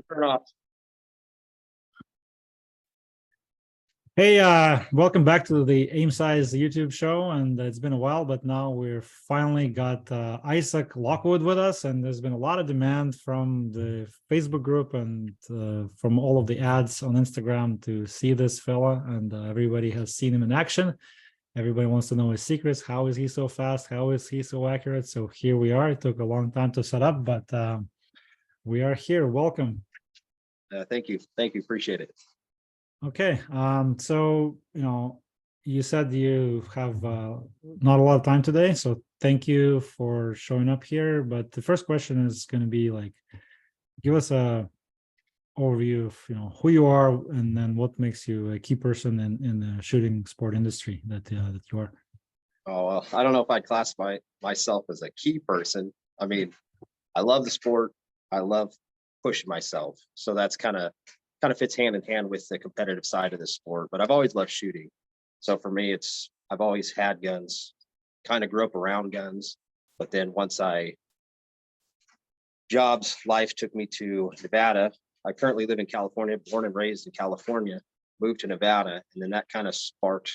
Turn off. Hey, welcome back to the Aim Size YouTube show. And it's been a while, but now we're finally got Isaac Lockwood with us. And there's been a lot of demand from the Facebook group and from all of the ads on Instagram to see this fella. And everybody has seen him in action. Everybody wants to know his secrets. How is he so fast? How is he so accurate? So here we are. It took a long time to set up, but we are here. Welcome. Thank you. Thank you. Appreciate it. Okay, so you said you have not a lot of time today, so thank you for showing up here. But the first question is going to be like, give us a overview of who you are, and then what makes you a key person in the shooting sport industry that you are. Oh, well, I don't know if I'd classify myself as a key person. I mean, I love the sport. I love pushing myself, so that's kind of fits hand in hand with the competitive side of the sport. But I've always loved shooting, so for me, I've always had guns. Kind of grew up around guns, but then once life took me to Nevada. I currently live in California, born and raised in California, moved to Nevada, and then that kind of sparked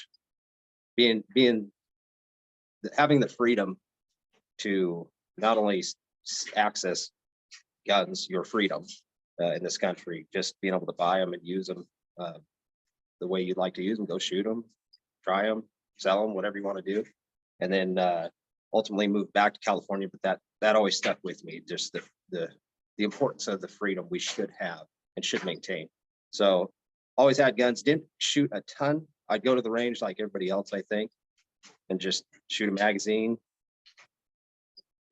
having the freedom to not only access guns, your freedom in this country, just being able to buy them and use them the way you'd like to use them, go shoot them, try them, sell them, whatever you want to do. And then ultimately moved back to California, but that always stuck with me, just the importance of the freedom we should have and should maintain. So always had guns, didn't shoot a ton. I'd go to the range like everybody else, I think, and just shoot a magazine,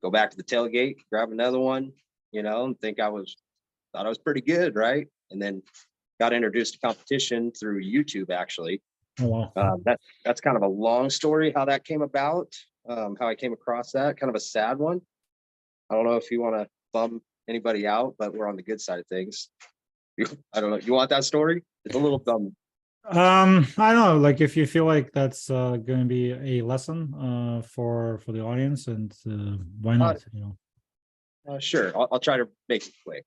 go back to the tailgate, grab another one, and thought I was pretty good, right? And then got introduced to competition through YouTube, actually. Oh, wow. That's kind of a long story how that came about, how I came across that, kind of a sad one. I don't know if you want to bum anybody out, but we're on the good side of things. I don't know. You want that story? It's a little dumb. I don't know, like if you feel like that's going to be a lesson for the audience, and why not? Sure. I'll try to make it quick.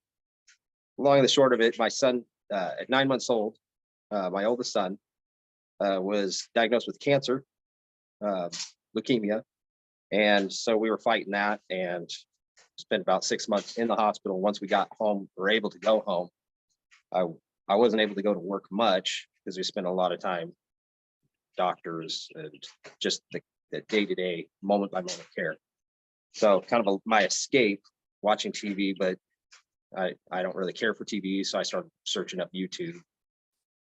Long and the short of it, my son, at 9 months old, my oldest son, was diagnosed with cancer, leukemia. And so we were fighting that and spent about 6 months in the hospital. Once we got home, we were able to go home. I wasn't able to go to work much because we spent a lot of time doctors and just the day-to-day, moment-by-moment care. So kind of my escape, watching TV, but I don't really care for TV. So I started searching up YouTube,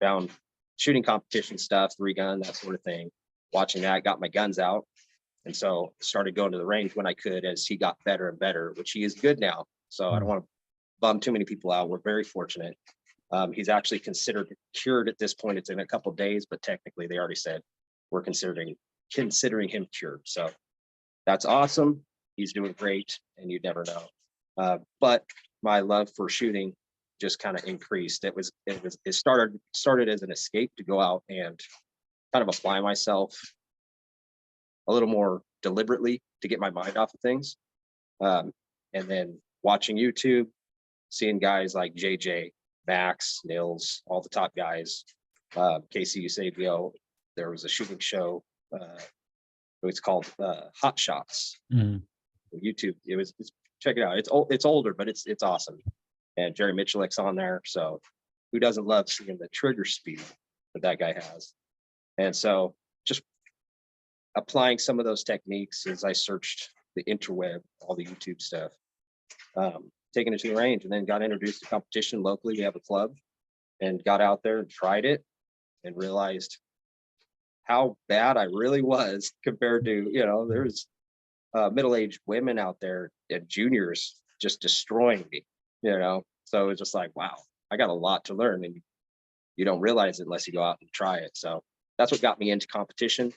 found shooting competition stuff, 3-gun, that sort of thing. Watching that, got my guns out. And so started going to the range when I could as he got better and better, which he is good now. So I don't want to bum too many people out. We're very fortunate. He's actually considered cured at this point. It's in a couple of days, but technically they already said we're considering him cured. So that's awesome. He's doing great, and you'd never know. But my love for shooting just kind of increased. It started as an escape to go out and kind of apply myself a little more deliberately to get my mind off of things. And then watching YouTube, seeing guys like JJ, Max, Nils, all the top guys, Casey Eusebio. There was a shooting show. It's called Hot Shots. YouTube. Check it out. It's older, but it's awesome. And Jerry Michelik's on there. So who doesn't love seeing the trigger speed that guy has? And so just applying some of those techniques as I searched the interweb, all the YouTube stuff, taking it to the range, and then got introduced to competition locally. We have a club, and got out there and tried it and realized how bad I really was compared to, there's middle-aged women out there and juniors just destroying me, so it's just like, wow, I got a lot to learn, and you don't realize it unless you go out and try it. So that's what got me into competition,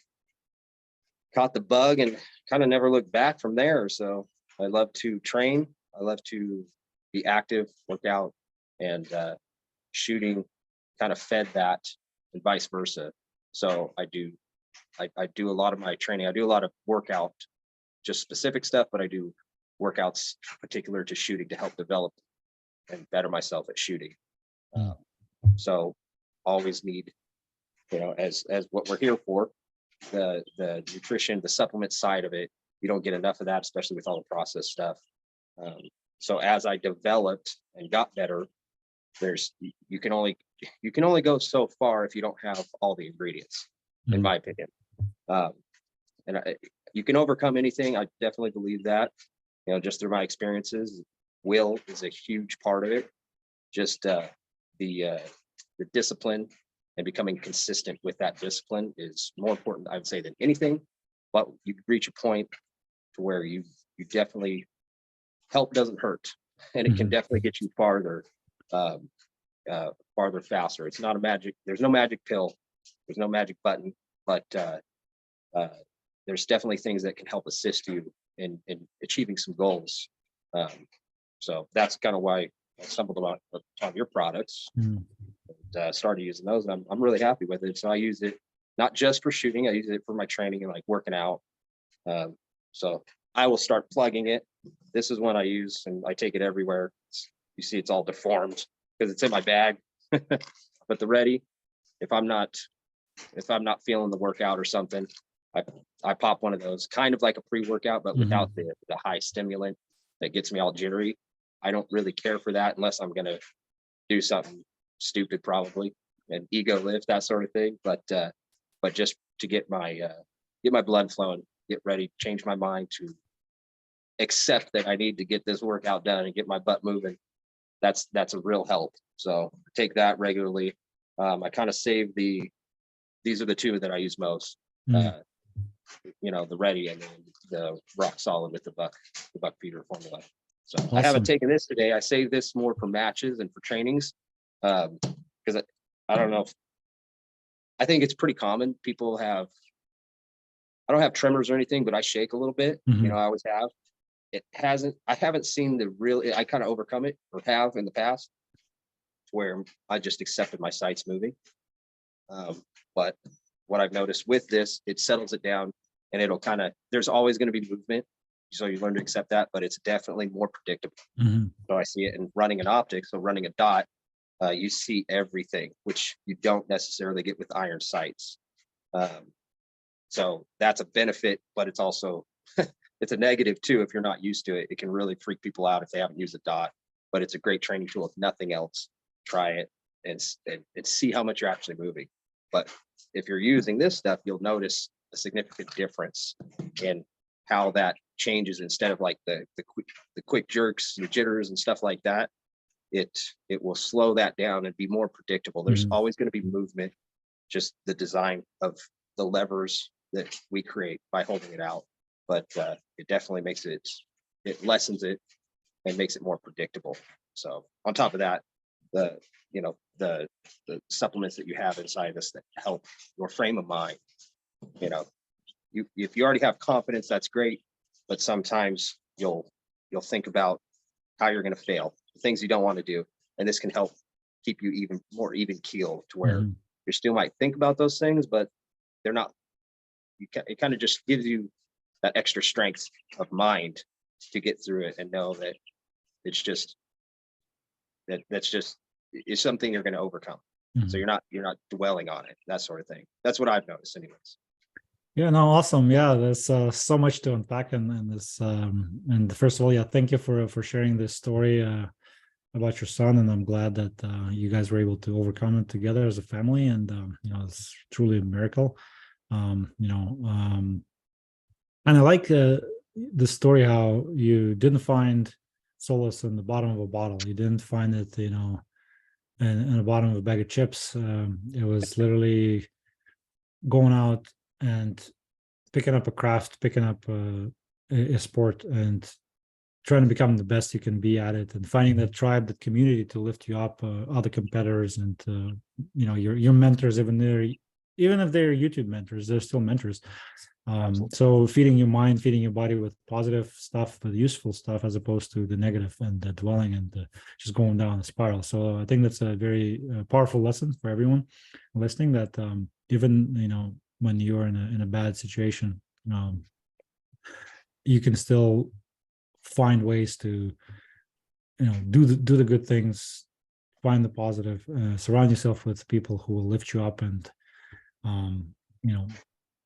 caught the bug, and kind of never looked back from there. So I love to train. I love to be active, work out, and shooting kind of fed that, and vice versa. So I do a lot of my training. I do a lot of workout, just specific stuff, but I do workouts particular to shooting to help develop and better myself at shooting. So always need, as what we're here for, the nutrition, the supplement side of it. You don't get enough of that, especially with all the processed stuff. So as I developed and got better, you can only go so far if you don't have all the ingredients, in my opinion. You can overcome anything. I definitely believe that, just through my experiences. Will is a huge part of it. Just the discipline and becoming consistent with that discipline is more important, I would say, than anything. But you reach a point to where you definitely, help doesn't hurt, and it can definitely get you farther faster. It's not a magic. There's no magic pill. There's no magic button, but there's definitely things that can help assist you in achieving some goals. So that's kind of why I stumbled on your products. Started using those, and I'm really happy with it. So I use it not just for shooting. I use it for my training and like working out. So I will start plugging it. This is one I use, and I take it everywhere. You see, it's all deformed because it's in my bag. But the Ready, if I'm not feeling the workout or something, I pop one of those, kind of like a pre-workout, but without the high stimulant that gets me all jittery. I don't really care for that unless I'm gonna do something stupid, probably an ego lift, that sort of thing. But just to get my blood flowing, get ready, change my mind to accept that I need to get this workout done and get my butt moving. That's a real help. So take that regularly. I kind of save these are the two that I use most. The Ready and then the Rock Solid with the buck feeder formula. So I haven't taken this today. I save this more for matches and for trainings. Because I don't know I think it's pretty common. People have, I don't have tremors or anything, but I shake a little bit. I always have. I haven't seen I kind of overcome it, or have in the past, where I just accepted my sights moving. But what I've noticed with this, it settles it down, and it'll there's always going to be movement. So you learn to accept that, but it's definitely more predictable. So I see it in running an optic. So running a dot, you see everything, which you don't necessarily get with iron sights. So that's a benefit, but it's also, it's a negative too. If you're not used to it, it can really freak people out if they haven't used a dot, but it's a great training tool. If nothing else, try it and see how much you're actually moving. But if you're using this stuff, you'll notice a significant difference in how that changes. Instead of like the quick jerks and jitters and stuff like that, it will slow that down and be more predictable. There's always going to be movement, just the design of the levers that we create by holding it out. But it definitely makes it lessens it and makes it more predictable. So on top of that, the supplements that you have inside this that help your frame of mind, if you already have confidence, that's great. But sometimes you'll think about how you're going to fail, things you don't want to do, and this can help keep you even more even keeled, to where you still might think about those things, but they're not. It kind of just gives you that extra strength of mind to get through it and know that it's just it's something you're going to overcome. So you're not dwelling on it, that sort of thing. That's what I've noticed, anyways. Yeah, no, awesome. Yeah, there's so much to unpack in this. And first of all, yeah, thank you for sharing this story about your son. And I'm glad that you guys were able to overcome it together as a family. And it's truly a miracle. And I like the story how you didn't find solace in the bottom of a bottle. You didn't find it, in the bottom of a bag of chips. It was literally going out and picking up a craft, picking up a sport, and trying to become the best you can be at it, and finding that tribe, that community to lift you up, other competitors, and your mentors, even if they're YouTube mentors, they're still mentors. So feeding your mind, feeding your body with positive stuff, with useful stuff, as opposed to the negative and the dwelling and just going down a spiral. So I think that's a very powerful lesson for everyone listening, that even when you're in a bad situation, you can still find ways to do the good things, find the positive, surround yourself with people who will lift you up, and um, you know,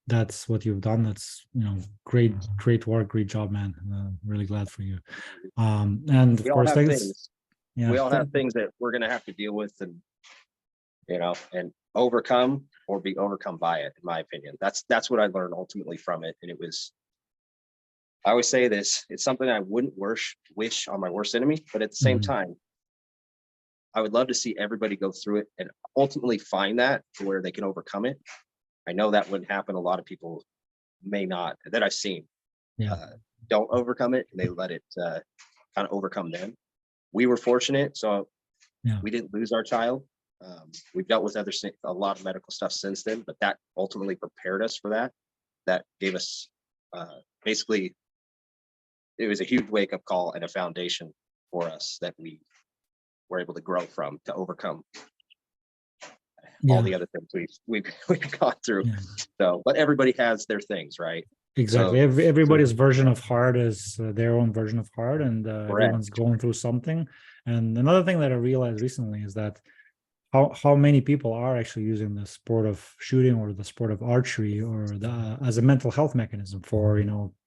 that's what you've done. That's great work, great job, man. Really glad for you. And of We all course, have thanks. things. Yeah, We all have things that we're going to have to deal with and overcome or be overcome by it, in my opinion. That's what I learned ultimately from it. And it was, I always say this, it's something I wouldn't wish on my worst enemy, but at the same Mhm. time, I would love to see everybody go through it and ultimately find that to where they can overcome it. I know that wouldn't happen. A lot of people may not, that I've seen, Yeah, uh, don't overcome it, and they let it kind of overcome them. We were fortunate, so yeah, we didn't lose our child. We've dealt with a lot of medical stuff since then, but that ultimately prepared us for that. That gave us basically, it was a huge wake up call and a foundation for us that we were able to grow from to overcome all yeah, the other things we've gone through. yeah. So, but everybody has their things, right? Exactly. So, Everybody's version of hard is their own version of hard, and everyone's correct. going through something. And another thing that I realized recently is that how many people are actually using the sport of shooting or the sport of archery or as a mental health mechanism for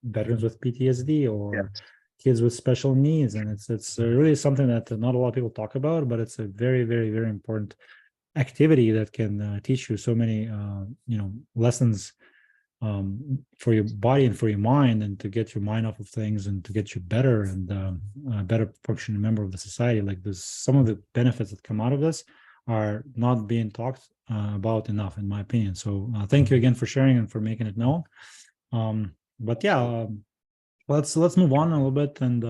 veterans with PTSD or Yes. kids with special needs. And it's really something that not a lot of people talk about, but it's a very, very, very important activity that can teach you so many lessons for your body and for your mind, and to get your mind off of things and to get you better and a better functioning member of the society. Like, there's some of the benefits that come out of this are not being talked about enough, in my opinion. So thank you again for sharing and for making it known. But yeah, let's move on a little bit. And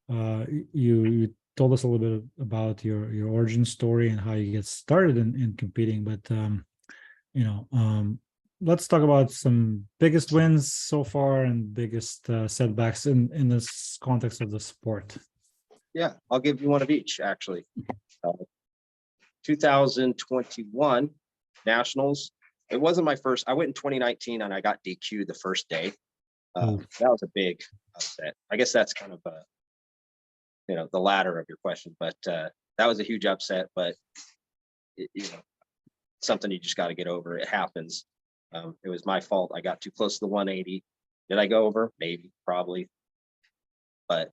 Yeah. you told us a little bit about your origin story and how you get started in competing. But you know, let's talk about some biggest wins so far and biggest setbacks in this context of the sport. Yeah, I'll give you one of each, actually. Uh, 2021 Nationals. It wasn't my first. I went in 2019 and I got DQ'd the first day. Ooh, That was a big upset. I guess that's kind of the latter of your question, but that was a huge upset. But something you just got to get over. It happens. It was my fault. I got too close to the 180. Did I go over? Maybe, probably, but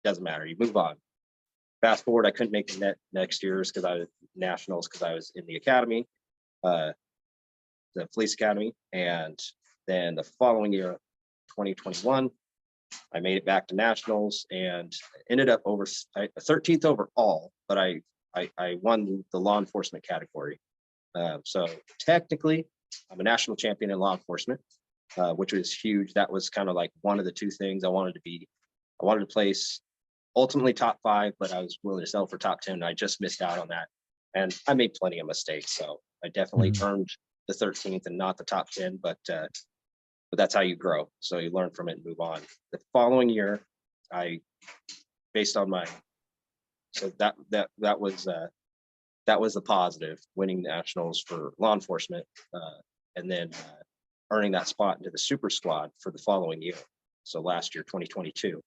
doesn't matter. You move on. Fast forward, I couldn't make the next year's because I was nationals because I was in the academy, uh, the police academy, and then the following year, 2021, I made it back to nationals and ended up 13th overall, but I won the law enforcement category. So technically, I'm a national champion in law enforcement, which was huge. That was kind of like one of the two things I wanted to be. I wanted to place ultimately top 5, but I was willing to settle for top 10. And I just missed out on that. And I made plenty of mistakes. So I definitely mhm. earned the 13th and not the top 10, but that's how you grow. So you learn from it and move on. The following year, I, based on my, so that was the positive, winning nationals for law enforcement, and then earning that spot into the super squad for the following year. So last year, 2022.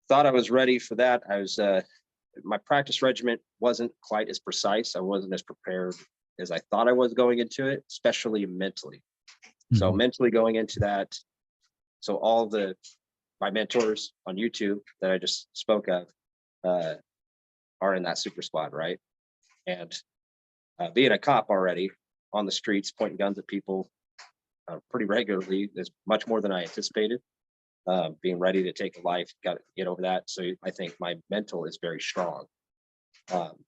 Thought I was ready for that. I was my practice regimen wasn't quite as precise. I wasn't as prepared as I thought I was going into it, especially mentally. So Mhm. mentally going into that, so all my mentors on YouTube that I just spoke of uh, are in that super squad, right? And being a cop already on the streets, pointing guns at people pretty regularly is much more than I anticipated. Being ready to take a life, got to get over that. So I think my mental is very strong. Um,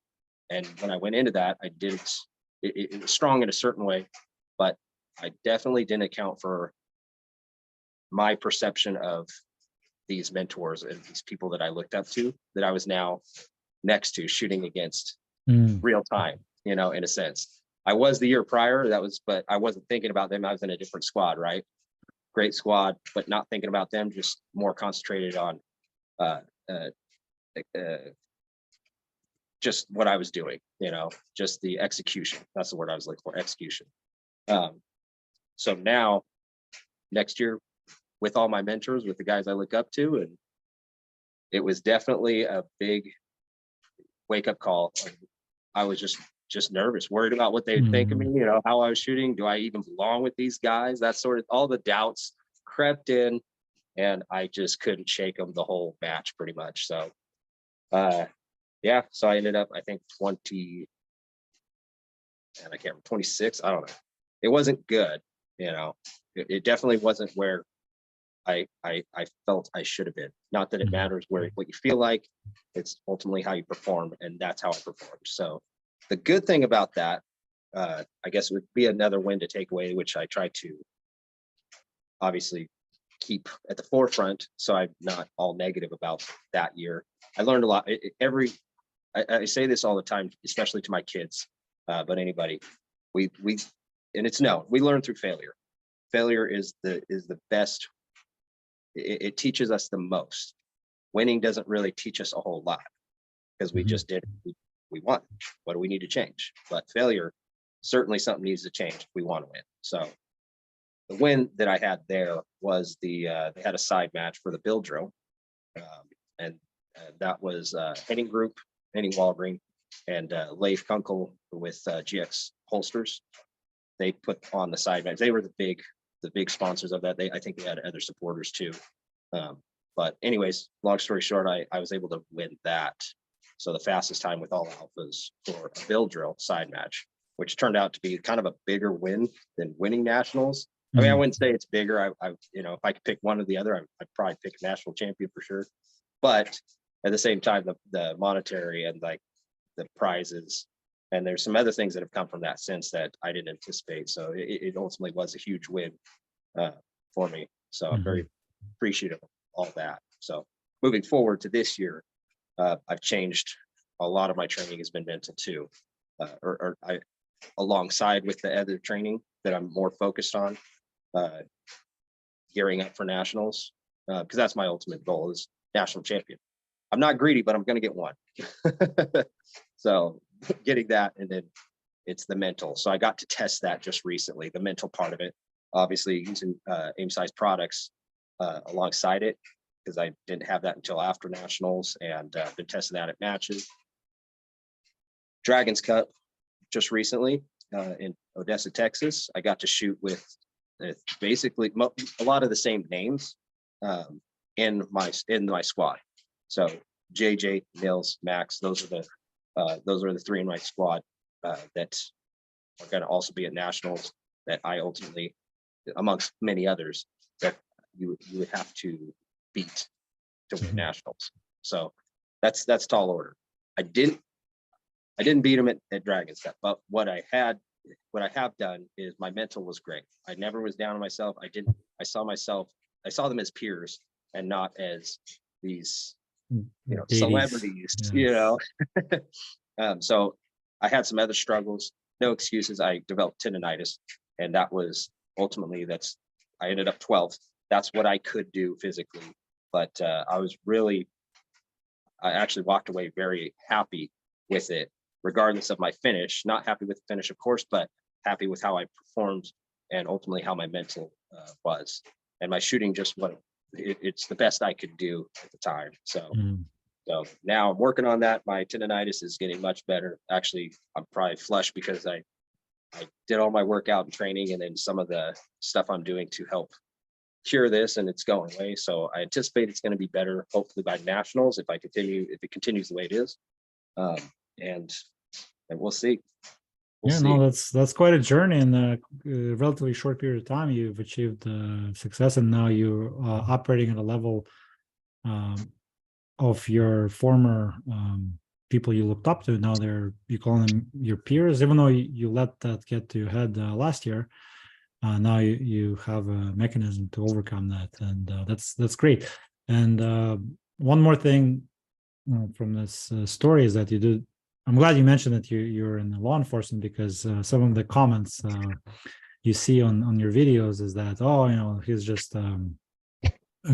and when I went into that, I didn't. It was strong in a certain way, but I definitely didn't account for my perception of these mentors and these people that I looked up to, that I was now next to, shooting against Mm. real time, in a sense. I was the year prior, but I wasn't thinking about them. I was in a different squad, right? Great squad, but not thinking about them, just more concentrated on uh, uh, uh, just what I was doing, just the execution. That's the word I was looking for, execution. Um, so now, next year, with all my mentors, with the guys I look up to, and it was definitely a big wake up call. I was just nervous, worried about what they'd think of me, you know, how I was shooting. Do I even belong with these guys? That sort of, all the doubts crept in, and I just couldn't shake them the whole match pretty much. So, yeah, so I ended up, I think 20, and I can't remember, 26. I don't know. It wasn't good, you know, it definitely wasn't where I felt I should have been. Not that it matters where what you feel like, it's ultimately how you perform, and that's how I performed. So the good thing about that, I guess, would be another win to take away, which I try to obviously keep at the forefront, so I'm not all negative about that year. I learned a lot. I say this all the time, especially to my kids, but anybody, we and it's no, we learn through failure. Failure is the best. It teaches us the most. Winning doesn't really teach us a whole lot, because we just did we won. What do we need to change? But failure, certainly something needs to change if we want to win. So the win that I had there was they had a side match for the Bill Drill, and that was Henning Group, Henning Walgreen, and Leif Kunkel with GX Holsters. They put on the side match. They were the big sponsors of that. I think they had other supporters too. But anyways, long story short, I was able to win that. So the fastest time with all alphas for a Bill Drill side match, which turned out to be kind of a bigger win than winning nationals. I mean, I wouldn't say it's bigger. You know, if I could pick one or the other, I'd probably pick a national champion for sure. But at the same time, the monetary and like the prizes, and there's some other things that have come from that since that I didn't anticipate. So it ultimately was a huge win for me. So I'm very appreciative of all that. So moving forward to this year, I've changed a lot of my training has been mental too, alongside with the other training that I'm more focused on, gearing up for nationals, because that's my ultimate goal is national champion. I'm not greedy, but I'm going to get one. So getting that, and then it's the mental. So I got to test that just recently, the mental part of it, obviously using aim size products alongside it, because I didn't have that until after nationals, and been testing that at matches. Dragons Cup just recently in Odessa, Texas. I got to shoot with basically a lot of the same names in my squad. So JJ, Nils, Max, those are the three in my squad that are going to also be at nationals, that I ultimately, amongst many others, that you would have to beat to win nationals. So that's tall order. I didn't beat him at Dragons Cup, but what I have done is my mental was great. I never was down on myself. I saw them as peers and not as these, celebrities, so I had some other struggles, no excuses. I developed tendonitis, and that was ultimately, I ended up 12th. That's what I could do physically, but I actually walked away very happy with it, regardless of my finish. Not happy with the finish, of course, but happy with how I performed and ultimately how my mental was. And my shooting it's the best I could do at the time. So now I'm working on that. My tendonitis is getting much better. Actually, I'm probably flush because I did all my workout and training, and then some of the stuff I'm doing to help cure this, and it's going away. So I anticipate it's going to be better, hopefully by nationals, if it continues the way it is. And we'll see. That's quite a journey in a relatively short period of time. You've achieved success, and now you're operating at a level of your former people you looked up to. Now you call them your peers, even though you let that get to your head last year. Now you have a mechanism to overcome that, and that's great. And one more thing from this story is that you do. I'm glad you mentioned that you're in law enforcement, because some of the comments you see on your videos is that, he's just a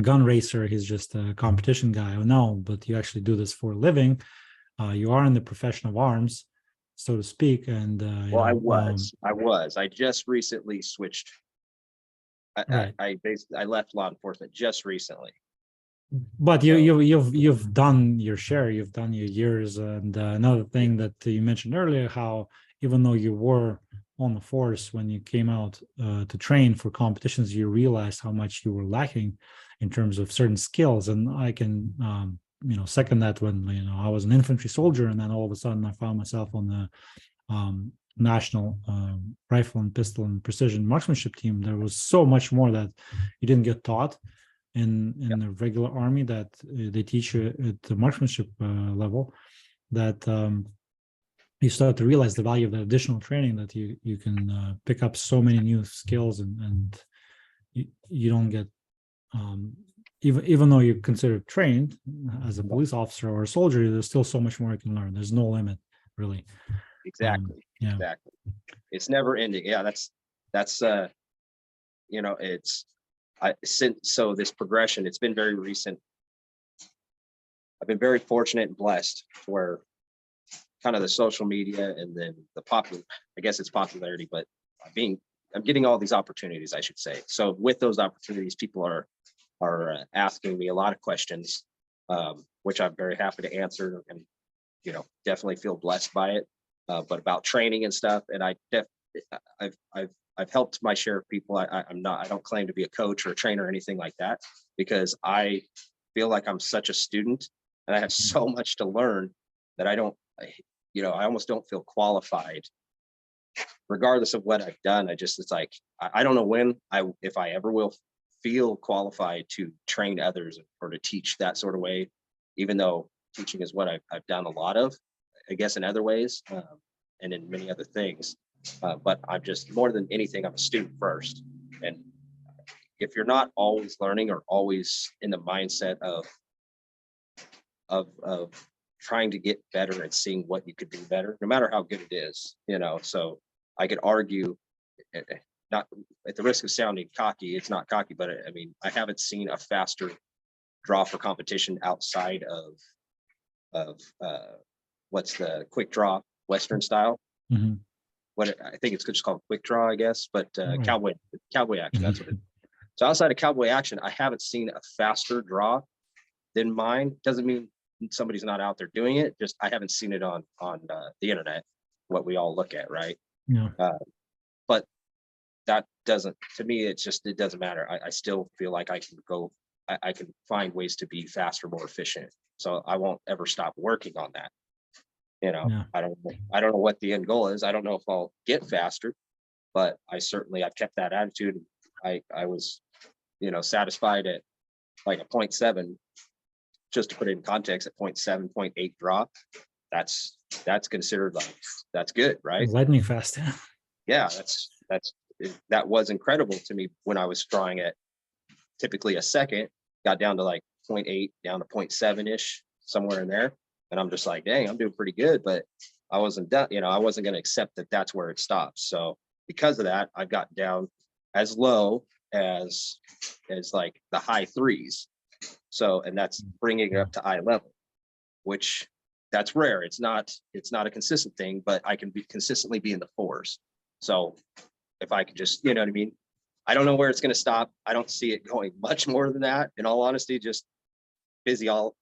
gun racer, he's just a competition guy. Oh no, but you actually do this for a living. You are in the profession of arms, so to speak. And I just recently switched. I left law enforcement just recently. But you've done your share, you've done your years, and another thing that you mentioned earlier, how even though you were on the force when you came out to train for competitions, you realized how much you were lacking in terms of certain skills, and I can second that. When I was an infantry soldier, and then all of a sudden I found myself on the national rifle and pistol and precision marksmanship team. There was so much more that you didn't get taught in the regular army that they teach you at the marksmanship level, that you start to realize the value of the additional training, that you can pick up so many new skills, and you don't get even though you're considered trained as a police officer or a soldier, there's still so much more you can learn. There's no limit, really. Exactly. Yeah. Exactly. It's never ending. Yeah, that's it's so this progression, it's been very recent. I've been very fortunate and blessed where kind of the social media and then the popular, I guess it's popularity, but I'm getting all these opportunities, I should say. So with those opportunities, people are asking me a lot of questions, which I'm very happy to answer, and definitely feel blessed by it. But about training and stuff, and I've helped my share of people. I don't claim to be a coach or a trainer or anything like that, because I feel like I'm such a student and I have so much to learn that I almost don't feel qualified, regardless of what I've done. It's like, I don't know if I ever will feel qualified to train others or to teach that sort of way, even though teaching is what I've done a lot of, I guess, in other ways, and in many other things. But I'm just, more than anything, I'm a student first. And if you're not always learning or always in the mindset of trying to get better and seeing what you could do better, no matter how good it is, so I could argue, not at the risk of sounding cocky, it's not cocky, but I mean, I haven't seen a faster draw for competition outside of what's the quick draw Western style. Mm-hmm. What I think it's just called quick draw, I guess, but Right. cowboy action, that's what it is. So outside of cowboy action, I haven't seen a faster draw than mine. Doesn't mean somebody's not out there doing it, just I haven't seen it on the internet, what we all look at, right? Yeah. But that doesn't, to me, it doesn't matter. I still feel like I can find ways to be faster, more efficient. So I won't ever stop working on that. Yeah. I don't know what the end goal is. I don't know if I'll get faster, but I've kept that attitude. I was, satisfied at like a 0.7, just to put it in context, at 0.7, 0.8 drop. That's considered like, that's good, right? Lightning fast. Yeah, that was incredible to me when I was drawing at typically a second, got down to like 0.8, down to 0.7 ish, somewhere in there. And I'm just like, dang, I'm doing pretty good, but I wasn't done. I wasn't going to accept that that's where it stops. So because of that, I've got down as low as like the high threes. So, and that's bringing it up to eye level, which that's rare. It's not a consistent thing, but I can consistently be in the fours. So if I could just, you know what I mean? I don't know where it's going to stop. I don't see it going much more than that, in all honesty, just physiology,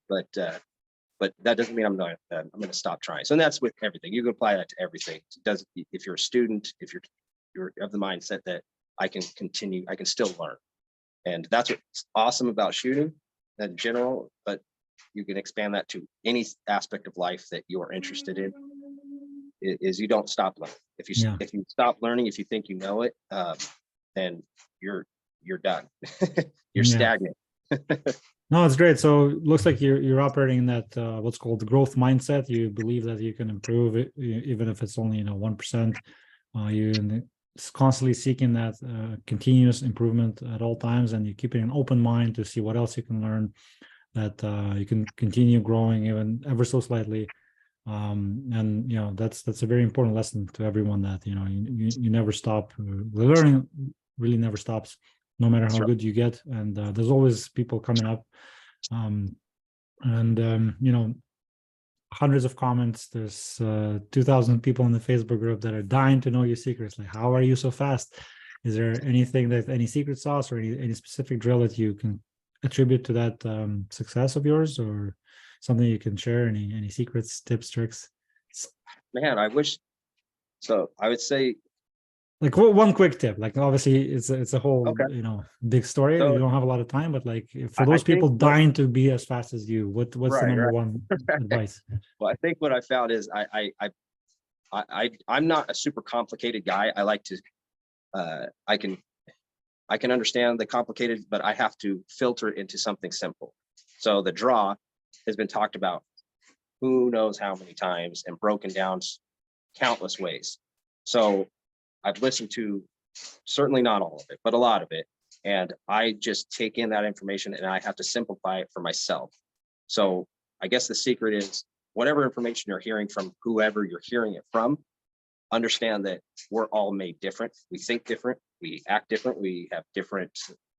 but that doesn't mean I'm going to stop trying. So that's with everything. You can apply that to everything. It does, if you're a student, if you're of the mindset that I can continue, I can still learn. And that's what's awesome about shooting in general, but you can expand that to any aspect of life that you're interested in, is you don't stop learning. If you stop learning, if you think you know it, then you're done. You're stagnant. No, it's great. So it looks like you're operating in that what's called the growth mindset. You believe that you can improve it, even if it's only 1%. You're constantly seeking that continuous improvement at all times, and you're keeping an open mind to see what else you can learn, that you can continue growing even ever so slightly. And that's a very important lesson to everyone, that you never stop. The learning really never stops, no matter how good you get. And there's always people coming up, hundreds of comments. There's 2,000 people in the Facebook group that are dying to know your secrets. Like, how are you so fast? Is there any secret sauce or any specific drill that you can attribute to that success of yours, or something you can share? Any secrets, tips, tricks? Man, I wish. So I would say, Like one quick tip. Like obviously it's a whole okay. big story. You So don't have a lot of time, but like for I those think people dying to be as fast as you, what's the right, number right. one advice? Well, I think what I found is I'm not a super complicated guy. I like to I can understand the complicated, but I have to filter it into something simple. So the draw has been talked about who knows how many times and broken down countless ways. So I've listened to certainly not all of it, but a lot of it. And I just take in that information and I have to simplify it for myself. So I guess the secret is whatever information you're hearing from whoever you're hearing it from, understand that we're all made different. We think different, we act different, we have different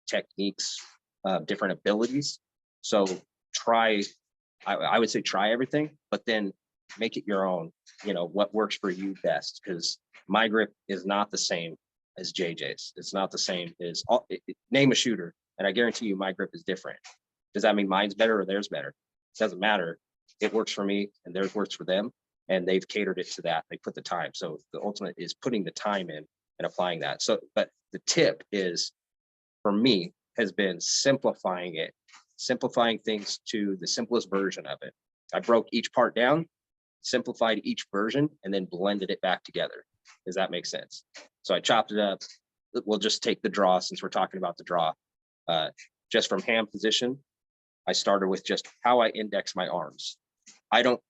techniques, different abilities. So try, I would say try everything, but then make it your own, what works for you best. Because my grip is not the same as JJ's. It's not the same as name a shooter. And I guarantee you my grip is different. Does that mean mine's better or theirs better? It doesn't matter. It works for me and theirs works for them. And they've catered it to that. They put the time. So the ultimate is putting the time in and applying that. So, but the tip is, for me, has been simplifying it, simplifying things to the simplest version of it. I broke each part down, simplified each version, and then blended it back together. Does that make sense? So I chopped it up. We'll just take the draw since we're talking about the draw. Just from hand position, I started with just how I index my arms. I don't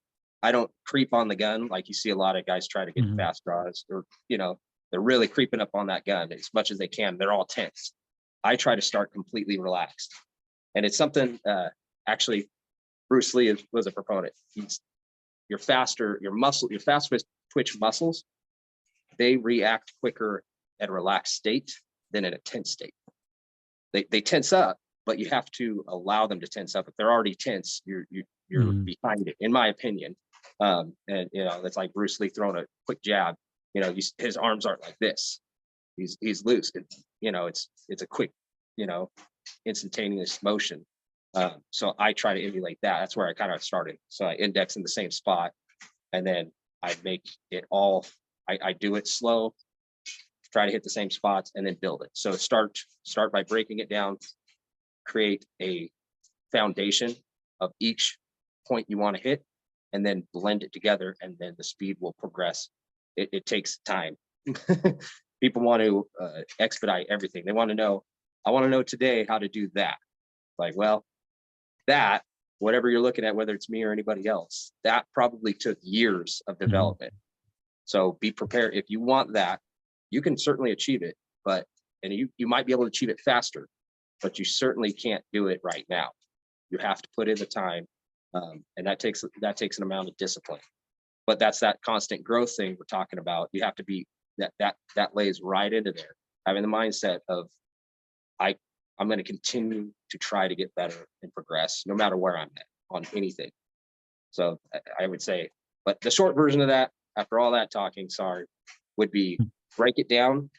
creep on the gun like you see a lot of guys try to get fast draws, or they're really creeping up on that gun as much as they can. They're all tense. I try to start completely relaxed, and it's something actually Bruce Lee was a proponent. Your fast twitch muscles, they react quicker at a relaxed state than in a tense state. They tense up, but you have to allow them to tense up. If they're already tense, you're behind it, in my opinion. And that's like Bruce Lee throwing a quick jab. His arms aren't like this. He's loose. It's a quick, instantaneous motion. So I try to emulate that. That's where I kind of started. So I index in the same spot, and then I make it all. I do it slow, try to hit the same spots, and then build it. So start by breaking it down, create a foundation of each point you want to hit, and then blend it together, and then the speed will progress. It takes time. People want to expedite everything. They want to know, I want to know today how to do that. Like, well, that, whatever you're looking at, whether it's me or anybody else, that probably took years of development. So be prepared. If you want that, you can certainly achieve it, and you might be able to achieve it faster, but you certainly can't do it right now. You have to put in the time, and that takes an amount of discipline. But that's that constant growth thing we're talking about. You have to be that lays right into there. Having the mindset of I'm going to continue to try to get better and progress, no matter where I'm at on anything. So I would say, but the short version of that, after all that talking, would be break it down,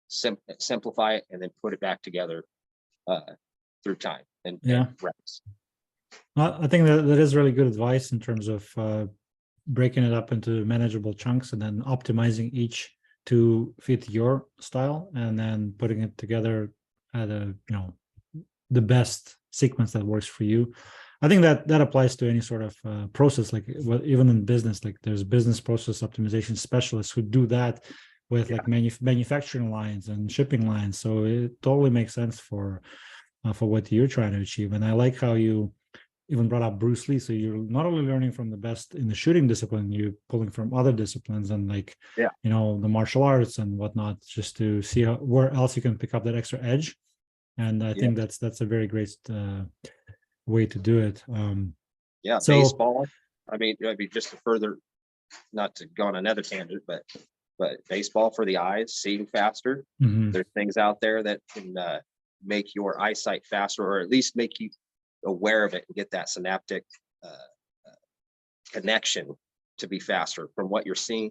simplify it, and then put it back together through time and reps. I think that is really good advice in terms of breaking it up into manageable chunks and then optimizing each to fit your style, and then putting it together at the best sequence that works for you. I think that applies to any sort of process, like even in business, like there's business process optimization specialists who do that with like manufacturing lines and shipping lines. So it totally makes sense for what you're trying to achieve. And I like how you even brought up Bruce Lee. So you're not only learning from the best in the shooting discipline, you're pulling from other disciplines and the martial arts and whatnot, just to see where else you can pick up that extra edge. And I think that's a very great way to do it. So baseball. I mean, just to further, not to go on another tangent, but baseball for the eyes, seeing faster. There's things out there that can make your eyesight faster, or at least make you aware of it and get that synaptic connection to be faster from what you're seeing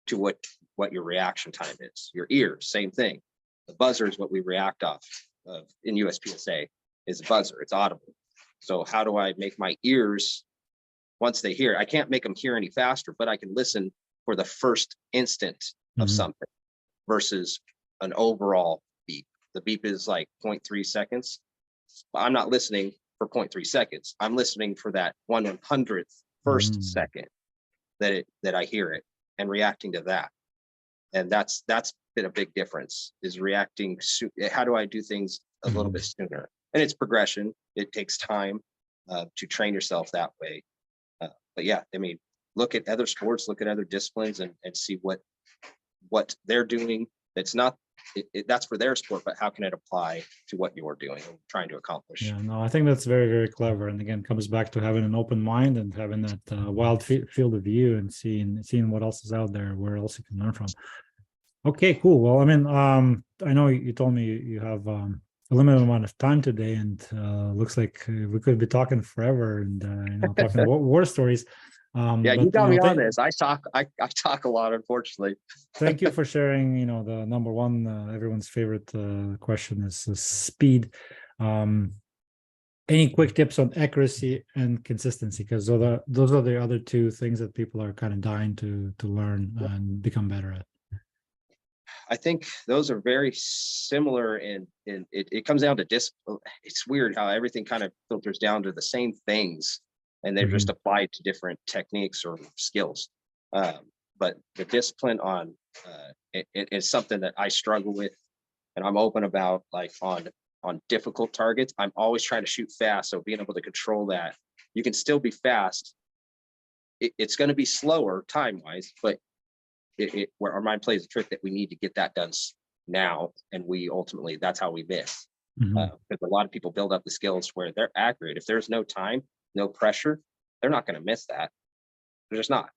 to what your reaction time is. Your ears, same thing. The buzzer is what we react off of in USPSA. is a buzzer. It's audible. So how do I make my ears, once they hear, I can't make them hear any faster, but I can listen for the first instant of something versus an overall beep. The beep is like 0.3 seconds. I'm not listening for 0.3 seconds. I'm listening for that 1/100th first second that I hear it and reacting to that. And that's been a big difference, is reacting. How do I do things a little bit sooner? And it's progression. It takes time to train yourself that way. But yeah, I mean, look at other sports, look at other disciplines, and see what they're doing. That's not that's for their sport, but how can it apply to what you're doing and trying to accomplish? Yeah, no, I think that's very, very clever. And again, comes back to having an open mind and having that wild field of view and seeing what else is out there, where else you can learn from. Okay, cool. Well, I mean, I know you told me you have a limited amount of time today, and looks like we could be talking forever and talking war stories. Yeah, you got me on this. I talk a lot, unfortunately. Thank you for sharing. The number one, everyone's favorite question is speed. Any quick tips on accuracy and consistency? Because those are the other two things that people are kind of dying to learn and become better at. I think those are very similar, and it comes down to discipline. It's weird how everything kind of filters down to the same things, and they're just applied to different techniques or skills. But the discipline on it is something that I struggle with, and I'm open about. Like on difficult targets, I'm always trying to shoot fast. So being able to control that, you can still be fast. It's going to be slower time wise, but where our mind plays a trick that we need to get that done now, and we ultimately, that's how we miss. Because a lot of people build up the skills where they're accurate. If there's no time, no pressure, they're not going to miss that. They're just not.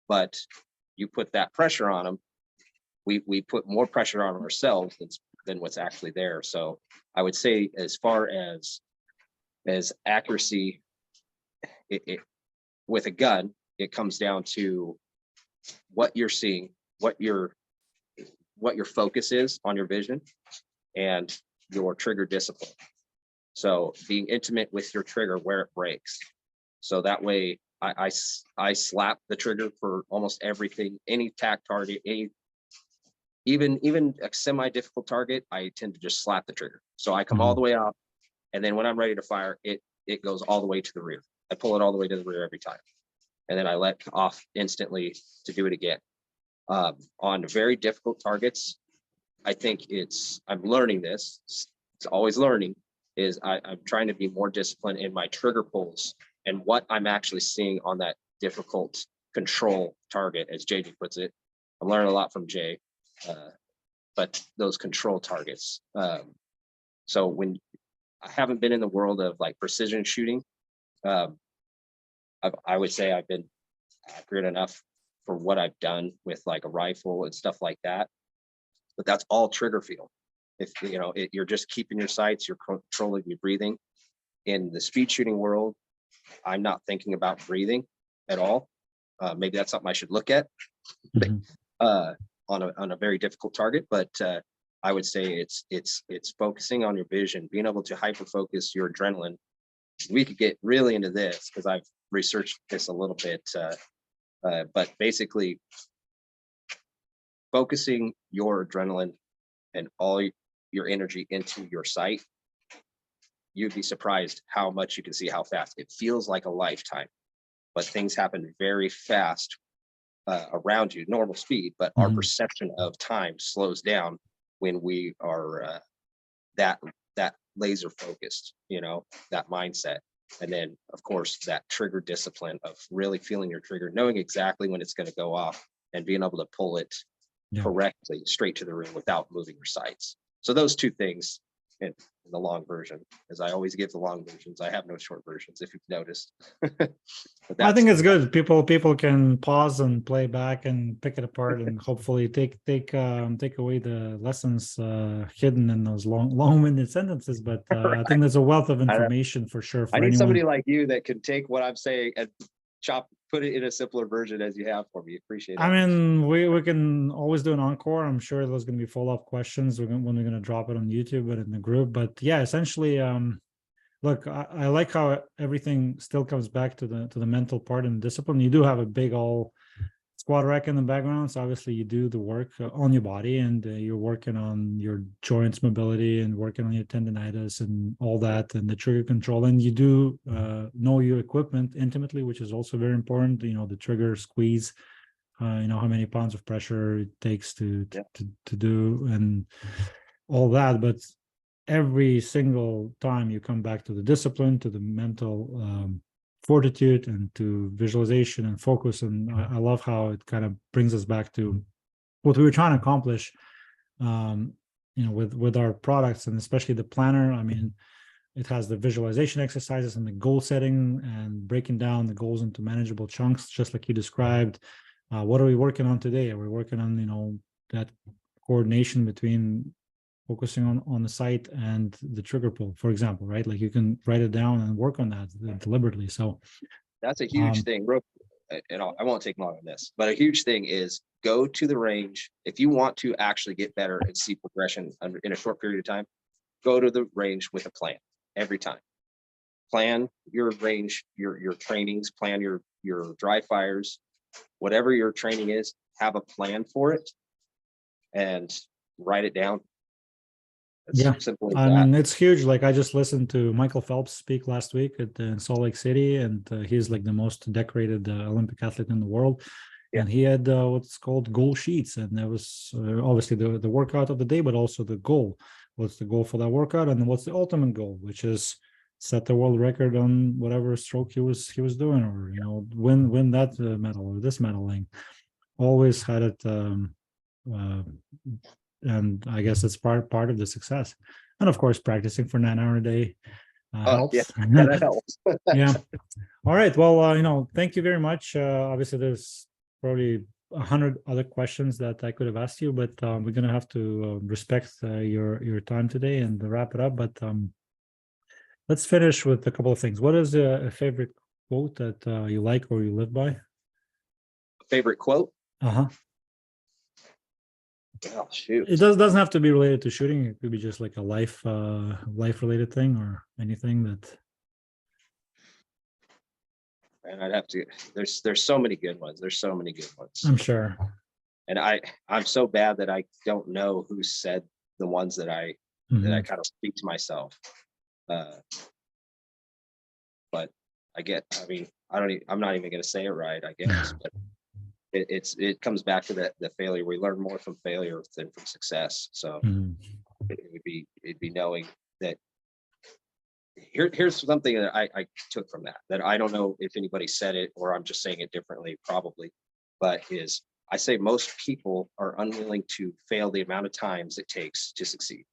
But you put that pressure on them, we put more pressure on ourselves than what's actually there. So I would say, as far as accuracy, with a gun, it comes down to what you're seeing, what your focus is on your vision, and your trigger discipline. So being intimate with your trigger where it breaks. So that way I slap the trigger for almost everything, any tack target, even a semi-difficult target, I tend to just slap the trigger. So I come all the way up, and then when I'm ready to fire, it goes all the way to the rear. I pull it all the way to the rear every time. And then I let off instantly to do it again. On very difficult targets, I think I'm learning this. It's always learning. I'm trying to be more disciplined in my trigger pulls and what I'm actually seeing on that difficult control target, as JJ puts it. I'm learning a lot from Jay, but those control targets. So when I haven't been in the world of like precision shooting, I would say I've been accurate enough for what I've done with like a rifle and stuff like that. But that's all trigger feel. If you're just keeping your sights, you're controlling your breathing. In the speed shooting world, I'm not thinking about breathing at all. Maybe that's something I should look at on a very difficult target. But I would say it's focusing on your vision, being able to hyper focus your adrenaline. We could get really into this because I've researched this a little bit, but basically focusing your adrenaline and all your energy into your sight, you'd be surprised how much you can see how fast. It feels like a lifetime, but things happen very fast around you, normal speed, but our perception of time slows down when we are that laser focused, that mindset. And then of course that trigger discipline of really feeling your trigger, knowing exactly when it's going to go off and being able to pull it correctly straight to the rim without moving your sights. So those two things in the long version, as I always give the long versions. I have no short versions, if you've noticed. I think it's good. People can pause and play back and pick it apart and hopefully take away the lessons hidden in those long-winded sentences. But Right. I think there's a wealth of information for sure. I need somebody like you that can take what I'm saying and put it in a simpler version as you have for me. Appreciate it. I mean, we can always do an encore. I'm sure there's going to be follow-up questions when we're going to drop it on YouTube, but in the group. But yeah, essentially, look, I like how everything still comes back to the mental part and discipline. You do have a big all squat rack in the background, so obviously you do the work on your body, and you're working on your joints mobility and working on your tendonitis and all that, and the trigger control. And you do know your equipment intimately, which is also very important. You know, the trigger squeeze. You know how many pounds of pressure it takes to do and all that, but every single time you come back to the discipline, to the mental fortitude, and to visualization and focus. And I love how it kind of brings us back to what we were trying to accomplish, you know, with our products, and especially the planner. I mean, it has the visualization exercises and the goal setting and breaking down the goals into manageable chunks, just like you described. What are we working on today? Are we working on, you know, that coordination between focusing on the site and the trigger pull, for example, right? Like you can write it down and work on that deliberately. So that's a huge thing. And I won't take long on this, but a huge thing is go to the range. If you want to actually get better and see progression in a short period of time, go to the range with a plan every time. Plan your range, your trainings, plan your dry fires, whatever your training is, have a plan for it and write it down. It's simple as I that. mean, it's huge. Like I just listened to Michael Phelps speak last week in Salt Lake City, and he's like the most decorated Olympic athlete in the world. Yeah. And he had what's called goal sheets, and there was obviously the workout of the day, but also the goal. What's the goal for that workout, and what's the ultimate goal, which is set the world record on whatever stroke he was doing, or you know, win that medal or this medaling. Always had it. And I guess it's part of the success, and of course practicing for 9 hours a day helps. Yeah, that helps. Yeah. All right, well, you know, thank you very much. Obviously there's probably 100 other questions that I could have asked you, but we're gonna have to respect your time today and wrap it up. But let's finish with a couple of things. What is a favorite quote that you like or you live by? Favorite quote? Oh, shoot. It doesn't have to be related to shooting. It could be just like a life related thing or anything that. And I'd have to. There's so many good ones. There's so many good ones. I'm sure. And I'm so bad that I don't know who said the ones that I kind of speak to myself. But I mean, I'm not even going to say it right, I guess. But it comes back to the failure. We learn more from failure than from success. So it'd be knowing that here's something that I took from that I don't know if anybody said it or I'm just saying it differently, probably, but I say most people are unwilling to fail the amount of times it takes to succeed.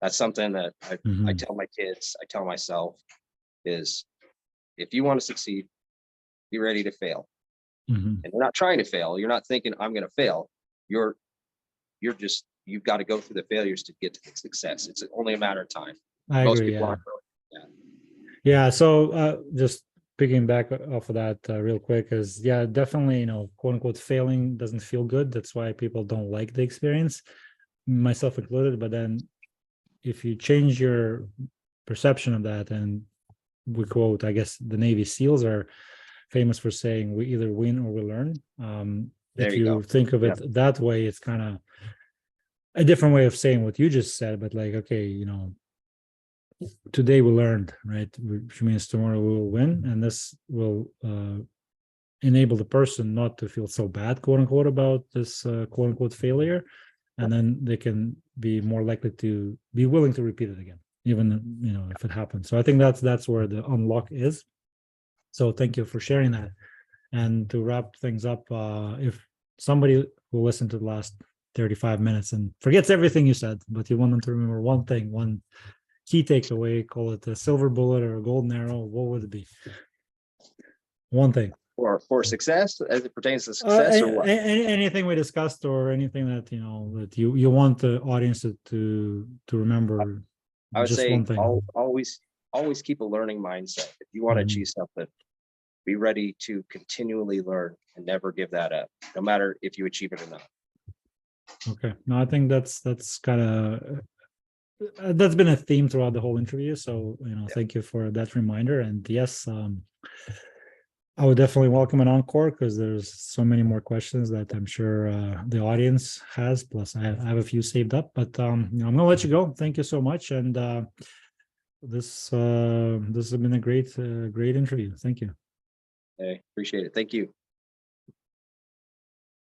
That's something that I tell my kids, I tell myself, is if you want to succeed, be ready to fail. And you're not trying to fail. You're not thinking I'm going to fail. You've got to go through the failures to get to the success. It's only a matter of time. Most people aren't really. Yeah. So just picking back off of that real quick is, yeah, definitely, you know, quote unquote, failing doesn't feel good. That's why people don't like the experience, myself included. But then if you change your perception of that, and we quote, I guess the Navy SEALs are famous for saying we either win or we learn. If you think of it that way, it's kind of a different way of saying what you just said, but like, okay, you know, today we learned, right? Which means tomorrow we will win, and this will enable the person not to feel so bad, quote unquote, about this quote unquote failure, and then they can be more likely to be willing to repeat it again, even, you know, if it happens. So I think that's where the unlock is. So thank you for sharing that. And to wrap things up, if somebody will listen to the last 35 minutes and forgets everything you said, but you want them to remember one thing, one key takeaway, call it a silver bullet or a golden arrow, what would it be? One thing. For success, as it pertains to success, or what? Anything we discussed, or anything that, you know, that you want the audience to remember. I would just say one thing. always keep a learning mindset. If you want to achieve something, be ready to continually learn and never give that up, no matter if you achieve it or not. Okay, no, I think that's kind of that's been a theme throughout the whole interview. So thank you for that reminder. And yes, I would definitely welcome an encore because there's so many more questions that I'm sure the audience has. Plus, I have a few saved up. But I'm gonna let you go. Thank you so much. And this has been a great interview. Thank you. I appreciate it. Thank you.